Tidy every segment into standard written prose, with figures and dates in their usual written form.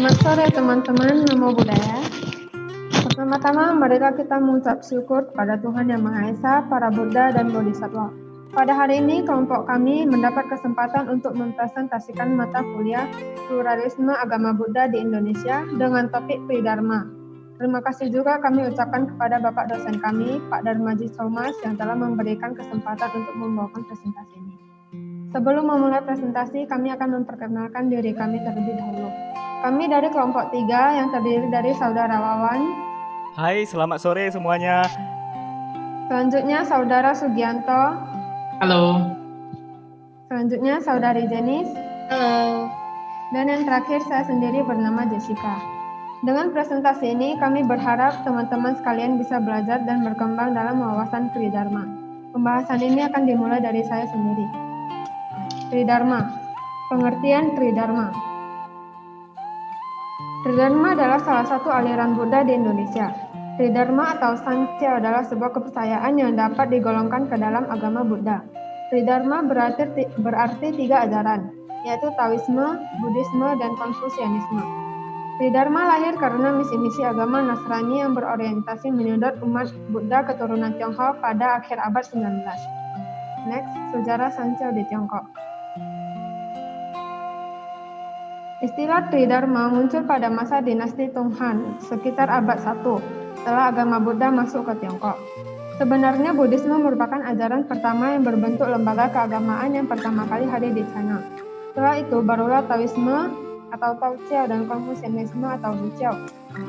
Selamat sore teman-teman Namo Buddhaya. Pertama-tama marilah kita mengucap syukur kepada Tuhan Yang Maha Esa, para Buddha dan Bodhisattva. Pada hari ini kelompok kami mendapat kesempatan untuk mempresentasikan mata kuliah Pluralisme Agama Buddha di Indonesia dengan topik Tridharma. Terima kasih juga kami ucapkan kepada Bapak dosen kami, Pak Darmaji Thomas, yang telah memberikan kesempatan untuk membawakan presentasi ini. Sebelum memulai presentasi, kami akan memperkenalkan diri kami terlebih dahulu. Kami dari kelompok 3 yang terdiri dari Saudara Wawan. Hai, selamat sore semuanya. Selanjutnya Saudara Sugianto. Halo. Selanjutnya Saudari Jenis. Halo. Dan yang terakhir saya sendiri bernama Jessica. Dengan presentasi ini kami berharap teman-teman sekalian bisa belajar dan berkembang dalam wawasan Tridharma. Pembahasan ini akan dimulai dari saya sendiri. Tridharma. Pengertian Tridharma. Tridharma adalah salah satu aliran Buddha di Indonesia. Tridharma atau Sankhya adalah sebuah kepercayaan yang dapat digolongkan ke dalam agama Buddha. Tridharma berarti 3 ajaran, yaitu Taoisme, Buddhisme, dan Konfusianisme. Tridharma lahir karena misi-misi agama Nasrani yang berorientasi menyedot umat Buddha keturunan Tionghoa pada akhir abad 19. Next, sejarah Sankhya di Tiongkok. Istilah Tridharma muncul pada masa dinasti Tang Han sekitar abad 1 setelah agama Buddha masuk ke Tiongkok. Sebenarnya Buddhisme merupakan ajaran pertama yang berbentuk lembaga keagamaan yang pertama kali hadir di China. Setelah itu barulah Taoisme atau Tao Chiao dan Konfusianisme atau Buciao.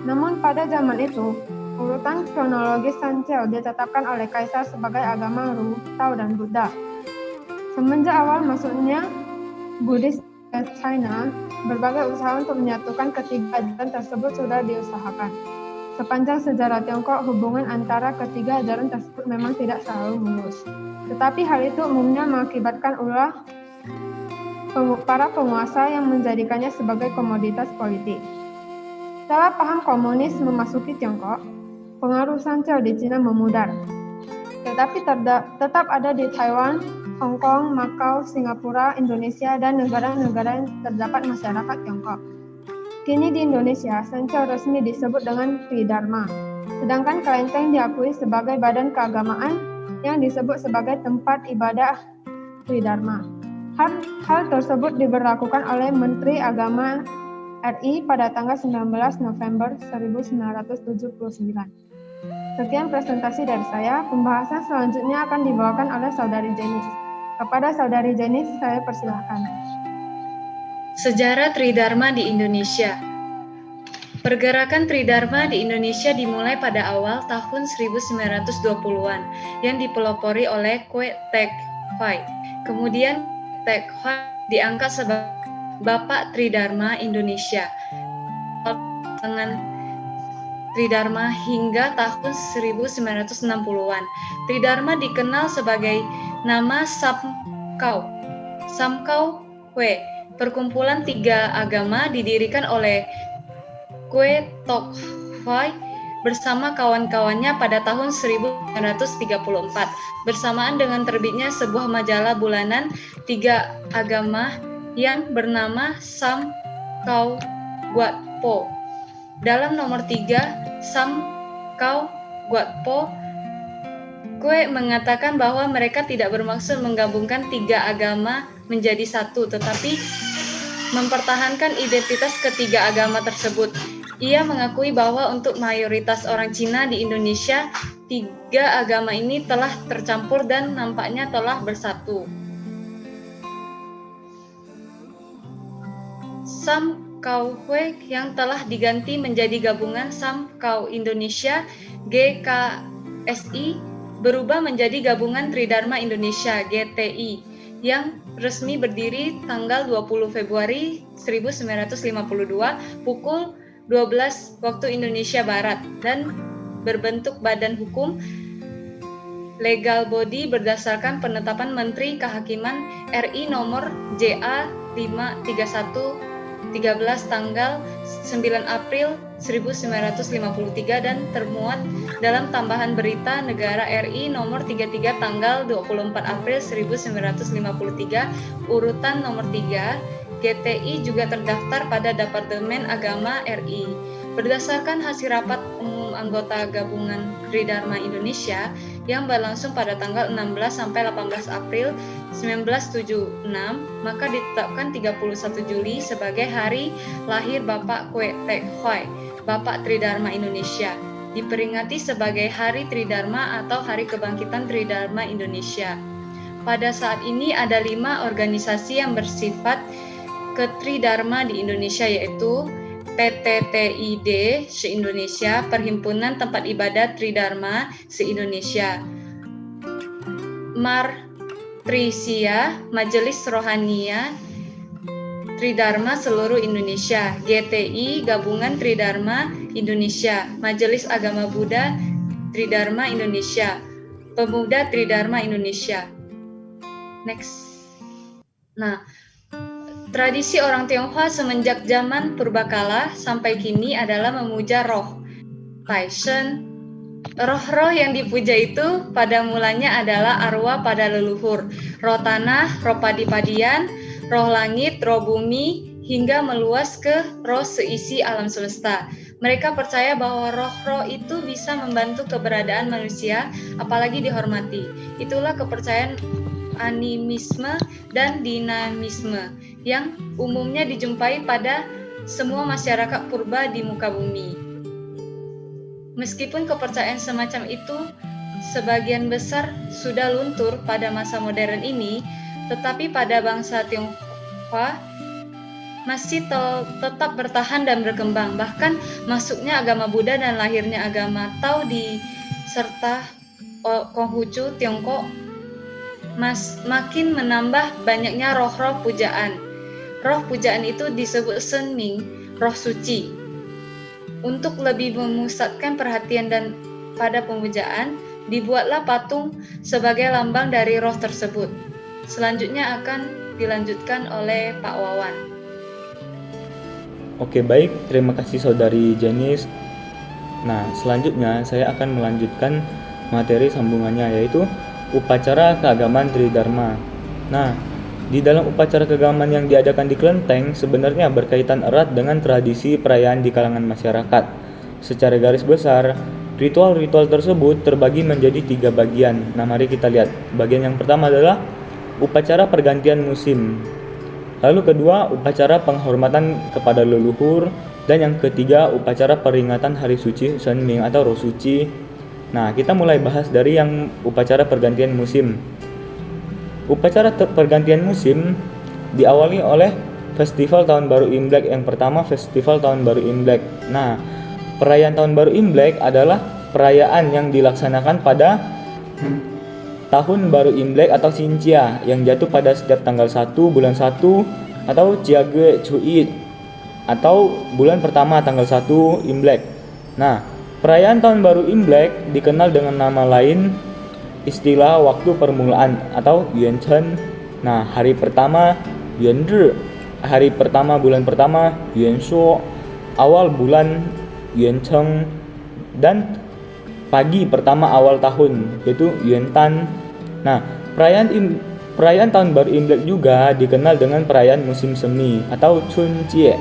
Namun pada zaman itu, urutan kronologis Sankhya ditetapkan oleh kaisar sebagai agama Ru, Tao, dan Buddha. Semenjak awal masuknya Buddhis ke China, berbagai usaha untuk menyatukan ketiga ajaran tersebut sudah diusahakan. Sepanjang sejarah Tiongkok, hubungan antara ketiga ajaran tersebut memang tidak selalu mulus. Tetapi hal itu umumnya mengakibatkan ulah para penguasa yang menjadikannya sebagai komoditas politik. Setelah paham komunis memasuki Tiongkok, pengaruh Sankhya di Cina memudar. Tetapi tetap ada di Taiwan, Hong Kong, Makau, Singapura, Indonesia, dan negara-negara yang terdapat masyarakat Tiongkok. Kini di Indonesia, Sankhya resmi disebut dengan Tridharma, sedangkan kelenteng diakui sebagai badan keagamaan yang disebut sebagai tempat ibadah Tridharma. Hal tersebut diberlakukan oleh Menteri Agama RI pada tanggal 19 November 1979. Sekian presentasi dari saya. Pembahasan selanjutnya akan dibawakan oleh Saudari Jenis. Kepada Saudari Jenis, saya persilahkan. Sejarah Tridharma di Indonesia. Pergerakan Tridharma di Indonesia dimulai pada awal tahun 1920-an yang dipelopori oleh Kwe Tek Hwai. Kemudian Tek Hwai diangkat sebagai Bapak Tridharma Indonesia. Dengan Tridharma hingga tahun 1960-an. Tridharma dikenal sebagai nama Samkhao. Samkhao Hwe, perkumpulan 3 agama didirikan oleh Kwe Tok Hwai bersama kawan-kawannya pada tahun 1934, bersamaan dengan terbitnya sebuah majalah bulanan 3 agama yang bernama Samkhao Gwatpo. Dalam nomor 3, Samkhao Gwatpo, Kwe mengatakan bahwa mereka tidak bermaksud menggabungkan 3 agama menjadi satu, tetapi mempertahankan identitas ketiga agama tersebut. Ia mengakui bahwa untuk mayoritas orang Cina di Indonesia, 3 agama ini telah tercampur dan nampaknya telah bersatu. Samkhao Hwe yang telah diganti menjadi gabungan Samkhao Indonesia GKSI berubah menjadi Gabungan Tridharma Indonesia GTI yang resmi berdiri tanggal 20 Februari 1952 pukul 12 waktu Indonesia Barat dan berbentuk badan hukum legal body berdasarkan penetapan Menteri Kehakiman RI nomor JA 531 13 tanggal 9 April 1953 dan termuat dalam tambahan berita negara RI nomor 33 tanggal 24 April 1953 urutan nomor 3 GTI juga terdaftar pada Departemen Agama RI. Berdasarkan hasil rapat umum anggota Gabungan Tridharma Indonesia yang berlangsung pada tanggal 16 sampai 18 April 1976, maka ditetapkan 31 Juli sebagai hari lahir Bapak Kwe Tek Hwai, Bapak Tridharma Indonesia. Diperingati sebagai Hari Tridharma atau Hari Kebangkitan Tridharma Indonesia. Pada saat ini ada 5 organisasi yang bersifat ketridharma di Indonesia, yaitu PTTID se-Indonesia, Perhimpunan Tempat Ibadat Tridharma se-Indonesia, MAR Trisya, Majelis Rohania Tridharma seluruh Indonesia, GTI, Gabungan Tridharma Indonesia, Majelis Agama Buddha Tridharma Indonesia, Pemuda Tridharma Indonesia. Next. Nah, tradisi orang Tionghoa semenjak zaman purbakala sampai kini adalah memuja roh, Taishen. Roh-roh yang dipuja itu pada mulanya adalah arwah pada leluhur, roh tanah, roh padi-padian, roh langit, roh bumi, hingga meluas ke roh seisi alam semesta. Mereka percaya bahwa roh-roh itu bisa membantu keberadaan manusia, apalagi dihormati. Itulah kepercayaan animisme dan dinamisme yang umumnya dijumpai pada semua masyarakat purba di muka bumi. Meskipun kepercayaan semacam itu sebagian besar sudah luntur pada masa modern ini, tetapi pada bangsa Tionghoa masih tetap bertahan dan berkembang. Bahkan masuknya agama Buddha dan lahirnya agama Tao di serta Konghucu Tiongkok makin menambah banyaknya roh-roh pujaan. Roh pujaan itu disebut Senming, roh suci. Untuk lebih memusatkan perhatian dan pada pemujaan, dibuatlah patung sebagai lambang dari roh tersebut. Selanjutnya akan dilanjutkan oleh Pak Wawan. Oke, baik, terima kasih Saudari Janice. Nah, selanjutnya saya akan melanjutkan materi sambungannya, yaitu upacara keagamaan Tridharma. Nah, di dalam upacara keagamaan yang diadakan di kelenteng sebenarnya berkaitan erat dengan tradisi perayaan di kalangan masyarakat. Secara garis besar, ritual-ritual tersebut terbagi menjadi 3 bagian. Nah, mari kita lihat. Bagian yang pertama adalah upacara pergantian musim. Lalu kedua, upacara penghormatan kepada leluhur. Dan yang ketiga, upacara peringatan hari suci Senming atau roh suci. Nah, kita mulai bahas dari yang upacara pergantian musim. Upacara pergantian musim diawali oleh Festival Tahun Baru Imlek. Yang pertama, Festival Tahun Baru Imlek. Nah, perayaan Tahun Baru Imlek adalah perayaan yang dilaksanakan pada Tahun Baru Imlek atau Xinjia yang jatuh pada setiap tanggal 1 bulan 1 atau Jiage Chuit atau bulan pertama tanggal 1 Imlek. Nah, perayaan Tahun Baru Imlek dikenal dengan nama lain istilah waktu permulaan atau Yuanchen. Nah, hari pertama Yuanzhi, hari pertama bulan pertama Yuanshuo, awal bulan Yuancheng, dan pagi pertama awal tahun yaitu Yuantan. Nah, perayaan Tahun Baru Imlek juga dikenal dengan perayaan musim semi atau Chunjie.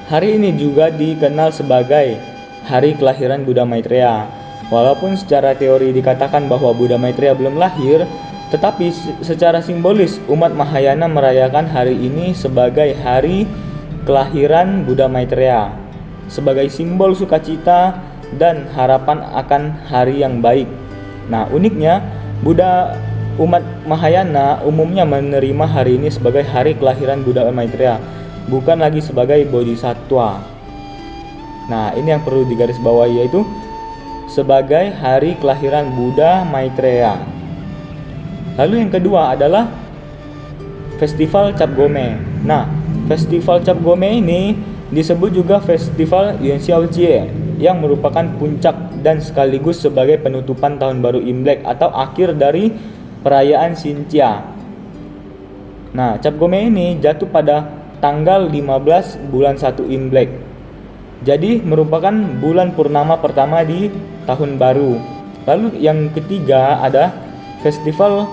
Hari ini juga dikenal sebagai hari kelahiran Buddha Maitreya. Walaupun secara teori dikatakan bahwa Buddha Maitreya belum lahir, tetapi secara simbolis umat Mahayana merayakan hari ini sebagai hari kelahiran Buddha Maitreya, sebagai simbol sukacita dan harapan akan hari yang baik. Nah, uniknya umat Mahayana umumnya menerima hari ini sebagai hari kelahiran Buddha Maitreya, bukan lagi sebagai bodhisattva. Nah, ini yang perlu digarisbawahi, yaitu sebagai hari kelahiran Buddha Maitreya. Lalu yang kedua adalah Festival Cap Gome. Nah, Festival Cap Gome ini disebut juga Festival Yuanxiaojie yang merupakan puncak dan sekaligus sebagai penutupan Tahun Baru Imlek atau akhir dari perayaan Xinjia. Nah, Cap Gome ini jatuh pada tanggal 15 bulan 1 Imlek. Jadi merupakan bulan purnama pertama di tahun baru. Lalu yang ketiga ada Festival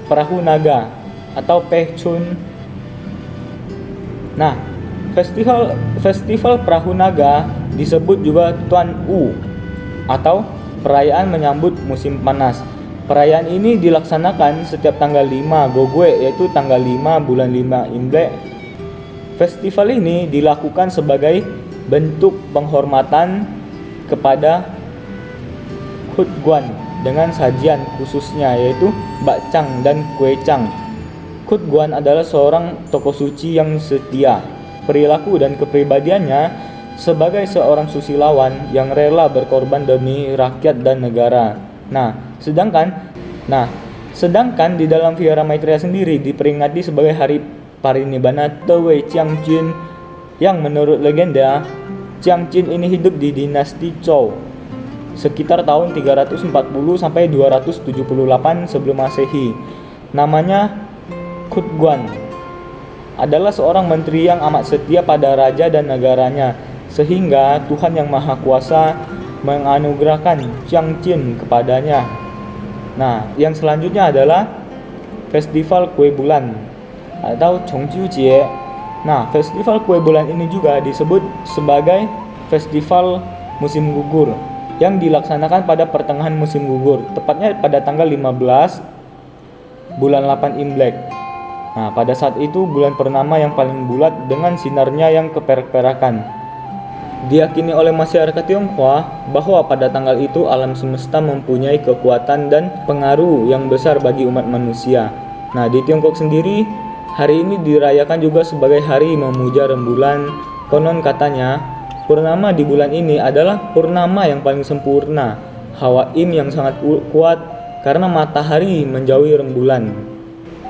Perahu Naga atau Pechun Nah, festival festival Perahu Naga disebut juga Tuan U atau perayaan menyambut musim panas. Perayaan ini dilaksanakan setiap tanggal 5 Gogwe, yaitu tanggal 5 bulan 5 Imlek. Festival ini dilakukan sebagai bentuk penghormatan kepada Khutguan dengan sajian khususnya yaitu bakcang dan kue cang. Khutguan adalah seorang tokoh suci yang setia. Perilaku dan kepribadiannya sebagai seorang susilawan yang rela berkorban demi rakyat dan negara. Sedangkan di dalam Vihara Maitreya sendiri diperingati sebagai hari parinibbana Tewei Jiangjun, yang menurut legenda Jiangjun ini hidup di dinasti Zhou sekitar tahun 340 sampai 278 sebelum Masehi. Namanya Khutguan adalah seorang menteri yang amat setia pada raja dan negaranya, sehingga Tuhan Yang Maha Kuasa menganugerahkan Jiangjun kepadanya. Nah, yang selanjutnya adalah Festival Kue Bulan atau Chongjiujie. Nah, festival kue bulan ini juga disebut sebagai festival musim gugur yang dilaksanakan pada pertengahan musim gugur, tepatnya pada tanggal 15 bulan 8 Imlek. Nah, pada saat itu bulan purnama yang paling bulat dengan sinarnya yang keperak-perakan. Diyakini oleh masyarakat Tionghoa bahwa pada tanggal itu alam semesta mempunyai kekuatan dan pengaruh yang besar bagi umat manusia. Nah, di Tiongkok sendiri, hari ini dirayakan juga sebagai hari memuja rembulan. Konon katanya, purnama di bulan ini adalah purnama yang paling sempurna. Hawa im yang sangat kuat karena matahari menjauhi rembulan.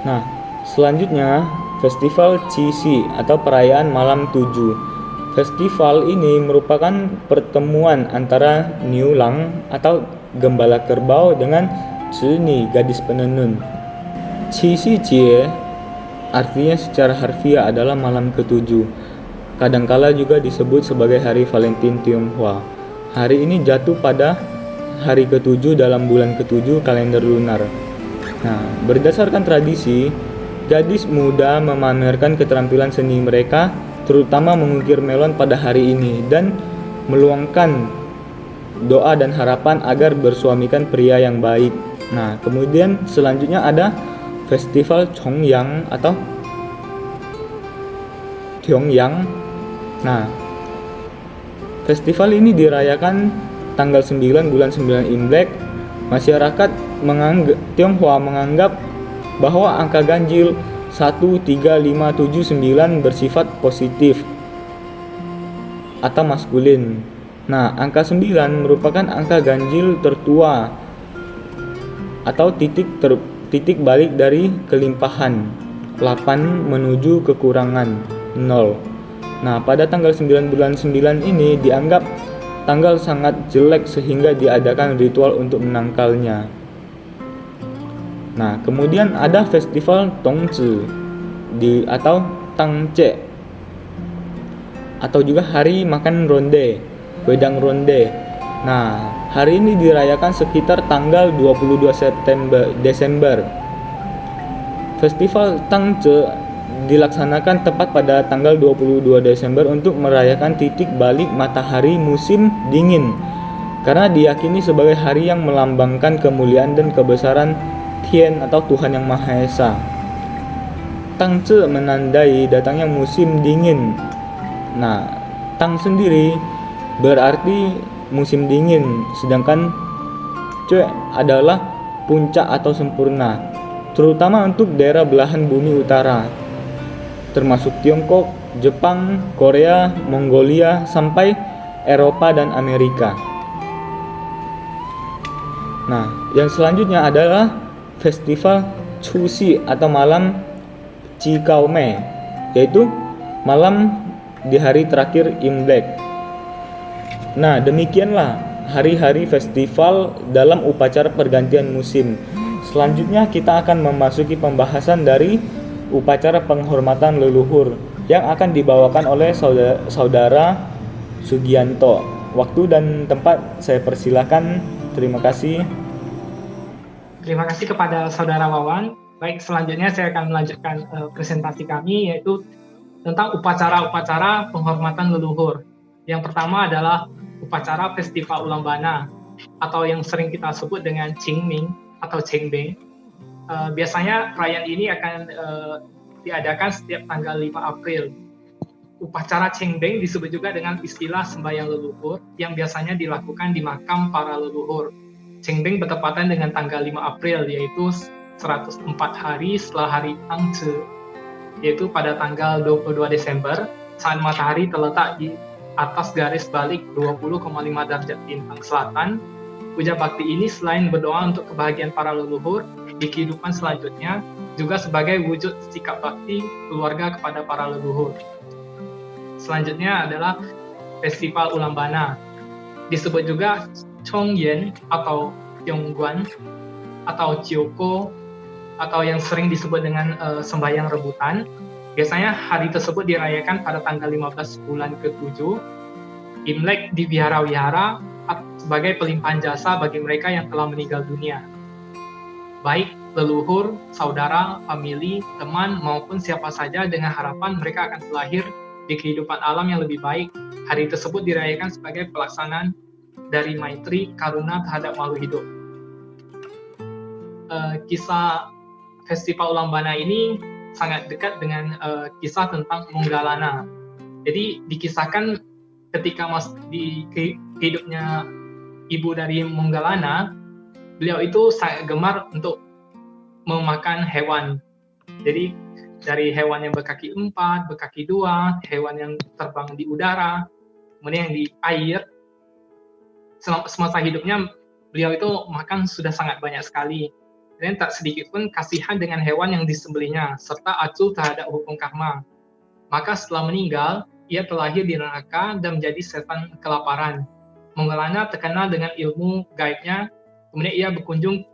Nah, selanjutnya Festival Qixi atau perayaan malam 7. Festival ini merupakan pertemuan antara Niulang atau gembala kerbau dengan Zhini, gadis penenun. Qixi Jie artinya secara harfiah adalah malam ke-7. Kadangkala juga disebut sebagai hari Valentine Tionghoa. Hari ini jatuh pada hari ke-7 dalam bulan ke-7 kalender lunar. Nah, berdasarkan tradisi, gadis muda memamerkan keterampilan seni mereka, terutama mengukir melon pada hari ini dan meluangkan doa dan harapan agar bersuamikan pria yang baik. Nah, kemudian selanjutnya ada Festival Chongyang atau Pyongyang. Nah, festival ini dirayakan tanggal 9 bulan 9 Imlek. Masyarakat Tionghoa menganggap bahwa angka ganjil 1, 3, 5, 7, 9 bersifat positif atau maskulin. Nah, angka 9 merupakan angka ganjil tertua atau titik balik dari kelimpahan. 8 menuju kekurangan 0. Nah, pada tanggal 9 bulan 9 ini dianggap tanggal sangat jelek sehingga diadakan ritual untuk menangkalnya. Nah, kemudian ada festival Tongzi atau Tangce atau juga hari makan ronde, wedang ronde. Nah, hari ini dirayakan sekitar tanggal 22 Desember. Festival Tangce dilaksanakan tepat pada tanggal 22 Desember untuk merayakan titik balik matahari musim dingin, karena diyakini sebagai hari yang melambangkan kemuliaan dan kebesaran Tian atau Tuhan Yang Maha Esa. Tangce menandai datangnya musim dingin. Nah, Tang sendiri berarti musim dingin, sedangkan Ce adalah puncak atau sempurna, terutama untuk daerah belahan bumi utara, termasuk Tiongkok, Jepang, Korea, Mongolia, sampai Eropa dan Amerika. Nah, yang selanjutnya adalah Festival Chuxi atau malam Chikaome, yaitu malam di hari terakhir Imlek. Nah, demikianlah hari-hari festival dalam upacara pergantian musim. Selanjutnya kita akan memasuki pembahasan dari upacara penghormatan leluhur yang akan dibawakan oleh saudara Sugianto. Waktu dan tempat saya persilakan. Terima kasih. Terima kasih kepada saudara Wawan. Baik, selanjutnya saya akan melanjutkan presentasi kami, yaitu tentang upacara-upacara penghormatan leluhur. Yang pertama adalah upacara Festival Ulang Bana atau yang sering kita sebut dengan Qingming atau Qingbing. Biasanya perayaan ini akan diadakan setiap tanggal 5 April. Upacara Qingbing disebut juga dengan istilah sembahyang leluhur yang biasanya dilakukan di makam para leluhur. Qingbing bertepatan dengan tanggal 5 April, yaitu 104 hari setelah hari Tangce, yaitu pada tanggal 22 Desember saat matahari terletak di atas garis balik 20,5 derajat bintang selatan. Puja bakti ini selain berdoa untuk kebahagiaan para leluhur di kehidupan selanjutnya, juga sebagai wujud sikap bakti keluarga kepada para leluhur. Selanjutnya adalah Festival Ulang Bana. Disebut juga Chongyan atau Yongguan atau Jioko atau yang sering disebut dengan sembahyang rebutan. Biasanya hari tersebut dirayakan pada tanggal 15 bulan ke-7. Imlek di wihara-wihara sebagai pelimpahan jasa bagi mereka yang telah meninggal dunia. Baik leluhur, saudara, famili, teman, maupun siapa saja dengan harapan mereka akan terlahir di kehidupan alam yang lebih baik. Hari tersebut dirayakan sebagai pelaksanaan dari Maitri Karuna terhadap makhluk hidup. Kisah Festival Ulang Bana ini sangat dekat dengan kisah tentang Monggalana. Jadi dikisahkan ketika di hidupnya ibu dari Monggalana, beliau itu sangat gemar untuk memakan hewan. Jadi dari hewan yang berkaki 4, berkaki 2, hewan yang terbang di udara, kemudian yang di air. Semasa hidupnya beliau itu makan sudah sangat banyak sekali. Dan tak sedikit pun kasihan dengan hewan yang disembelihnya, serta acuh terhadap hukum karma. Maka setelah meninggal, ia terlahir di neraka dan menjadi setan kelaparan. Monggalana terkenal dengan ilmu gaibnya, kemudian ia berkunjung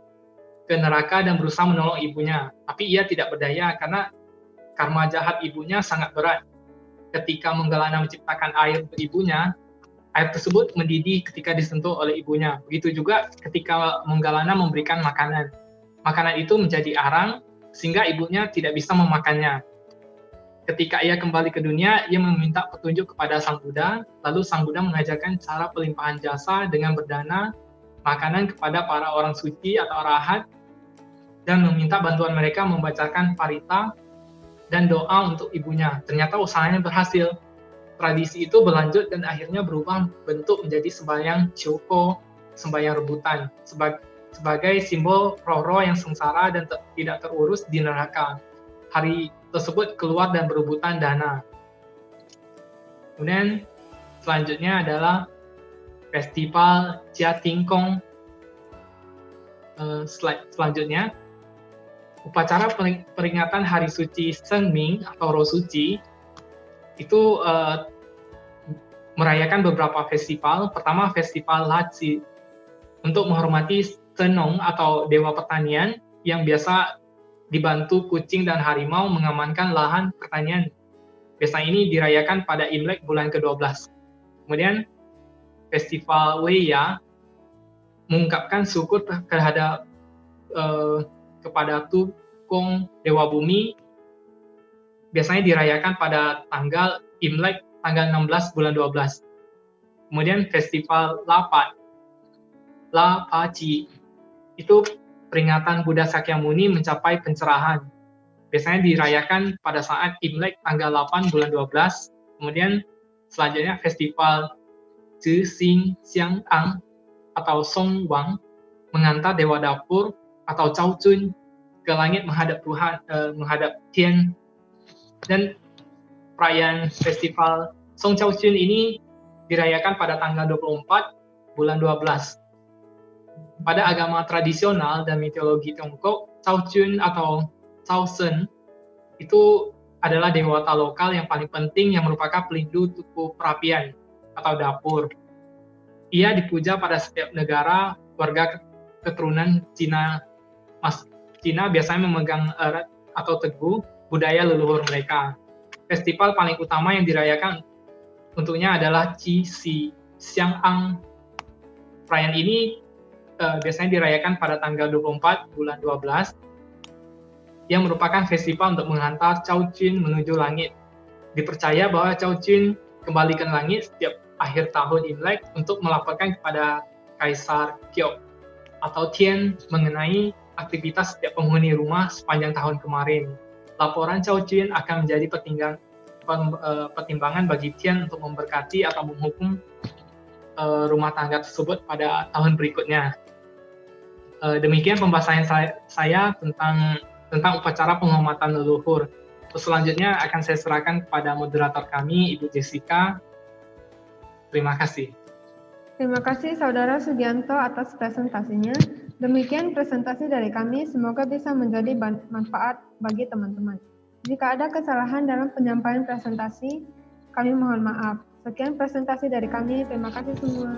ke neraka dan berusaha menolong ibunya. Tapi ia tidak berdaya karena karma jahat ibunya sangat berat. Ketika Monggalana menciptakan air untuk ibunya, air tersebut mendidih ketika disentuh oleh ibunya. Begitu juga ketika Monggalana memberikan makanan. Makanan itu menjadi arang, sehingga ibunya tidak bisa memakannya. Ketika ia kembali ke dunia, ia meminta petunjuk kepada Sang Buddha, lalu Sang Buddha mengajarkan cara pelimpahan jasa dengan berdana makanan kepada para orang suci atau arahat, dan meminta bantuan mereka membacakan parita dan doa untuk ibunya. Ternyata usahanya berhasil. Tradisi itu berlanjut dan akhirnya berubah bentuk menjadi sembahyang Chioko, sembahyang rebutan, sebagai simbol roh-roh yang sengsara dan tidak terurus di neraka. Hari tersebut keluar dan berebutan dana. Kemudian selanjutnya adalah Festival Jia Tingkong. Selanjutnya, upacara peringatan Hari Suci Senming atau Roh Suci itu merayakan beberapa festival. Pertama, Festival Laci untuk menghormati Senong atau Dewa Pertanian yang biasa dibantu kucing dan harimau mengamankan lahan pertanian. Biasanya ini dirayakan pada Imlek bulan ke-12. Kemudian Festival Weiya mengungkapkan syukur terhadap kepada Tukong Dewa Bumi. Biasanya dirayakan pada tanggal Imlek tanggal 16 bulan 12. Kemudian Festival La Paci itu peringatan Buddha Sakyamuni mencapai pencerahan. Biasanya dirayakan pada saat Imlek tanggal 8 bulan 12. Kemudian selanjutnya Festival Zhi Xing Xiang Ang atau Song Wang mengantar dewa dapur atau Cao Chun ke langit menghadap Tuhan, menghadap Tian. Dan perayaan Festival Song Cao Chun ini dirayakan pada tanggal 24 bulan 12. Pada agama tradisional dan mitologi Tiongkok, Cao Chun atau Cao Sen itu adalah dewata lokal yang paling penting yang merupakan pelindung tuku perapian atau dapur. Ia dipuja pada setiap negara. Warga keturunan Cina biasanya memegang erat atau teguh budaya leluhur mereka. Festival paling utama yang dirayakan untuknya adalah Qi Si Xiang Ang. Perayaan ini biasanya dirayakan pada tanggal 24 bulan 12 yang merupakan festival untuk menghantar Cao Chun menuju langit. Dipercaya bahwa Cao Jun kembali ke langit setiap akhir tahun Imlek untuk melaporkan kepada Kaisar Kyo atau Tian mengenai aktivitas setiap penghuni rumah sepanjang tahun kemarin. Laporan Cao Jun akan menjadi pertimbangan bagi Tian untuk memberkati atau menghukum rumah tangga tersebut pada tahun berikutnya. Demikian pembahasan saya tentang upacara penghormatan leluhur. Selanjutnya akan saya serahkan kepada moderator kami, Ibu Jessica. Terima kasih. Terima kasih Saudara Sugianto atas presentasinya. Demikian presentasi dari kami, semoga bisa menjadi manfaat bagi teman-teman. Jika ada kesalahan dalam penyampaian presentasi, kami mohon maaf. Sekian presentasi dari kami, terima kasih semua.